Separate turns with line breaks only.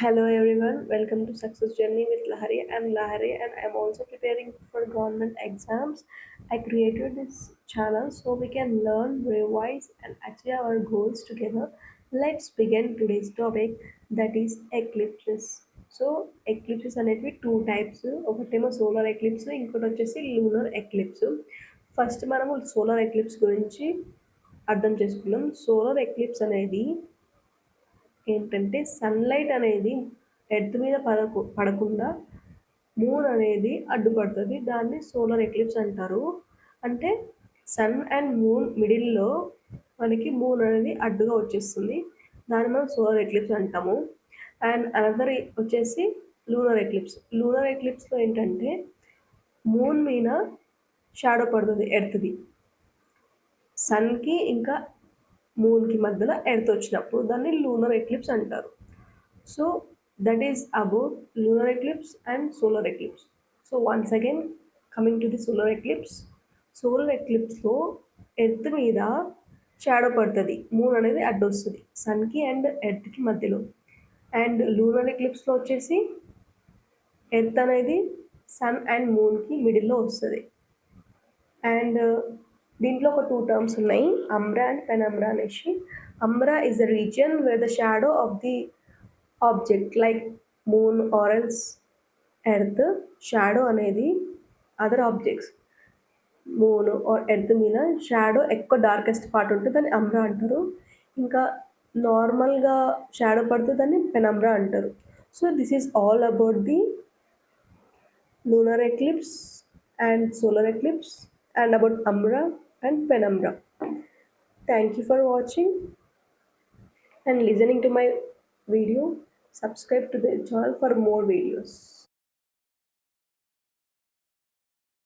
Hello everyone, welcome to Success Journey with Lahari. I'm Lahari and I'm also preparing for government exams. I created this channel so we can learn, revise, and achieve our goals together. Let's begin today's topic, that is eclipses. So eclipses అనేవి two types, ఒకటేమో solar eclipse, ఇంకోటి వచ్చేసి lunar eclipse. First మనము solar eclipse గురించి అర్థం చేసుకున్నాం. Solar eclipse అనేది ఏంటంటే సన్లైట్ అనేది ఎర్త్ మీద పడకుండా మూన్ అనేది అడ్డుపడుతుంది, దాన్ని సోలార్ ఎక్లిప్స్ అంటారు. అంటే సన్ అండ్ మూన్ మిడిల్లో మనకి మూన్ అనేది అడ్డుగా వచ్చేస్తుంది, దాన్ని మనం సోలార్ ఎక్లిప్స్ అంటాము. అండ్ అనదర్ వచ్చేసి లూనర్ ఎక్లిప్స్. లూనర్ ఎక్లిప్స్లో ఏంటంటే మూన్ మీద షాడో పడుతుంది ఎర్త్ది, సన్కి ఇంకా మూన్కి మధ్యలో ఎర్త్ వచ్చినప్పుడు దాన్ని లూనర్ ఎక్లిప్స్ అంటారు. So that is about lunar eclipse and solar eclipse. So once again coming to the solar eclipse. Solar ఎక్లిప్స్లో ఎర్త్ మీద షాడో పడుతుంది, మూన్ అనేది అడ్డు వస్తుంది సన్కి అండ్ ఎర్త్కి మధ్యలో. అండ్ లూనర్ ఎక్లిప్స్లో వచ్చేసి ఎర్త్ అనేది సన్ అండ్ మూన్కి మిడిల్లో వస్తుంది. అండ్ దీంట్లో ఒక టూ టర్మ్స్ ఉన్నాయి, అంబ్రా అండ్ పెనమ్రా అనేసి. Umbra is the region where the shadow of the object like moon or else earth shadow అనేది other objects moon or earth మీద షాడో ఎక్కువ డార్కెస్ట్ పార్ట్ ఉంటుంది, దాన్ని అంబ్రా అంటారు. ఇంకా నార్మల్గా షాడో పడితే దాన్ని పెనమ్రా అంటారు. So this is all about the lunar eclipse and solar eclipse and about umbra and penumbra. Thank you for watching and listening to my video. Subscribe to the channel for more videos.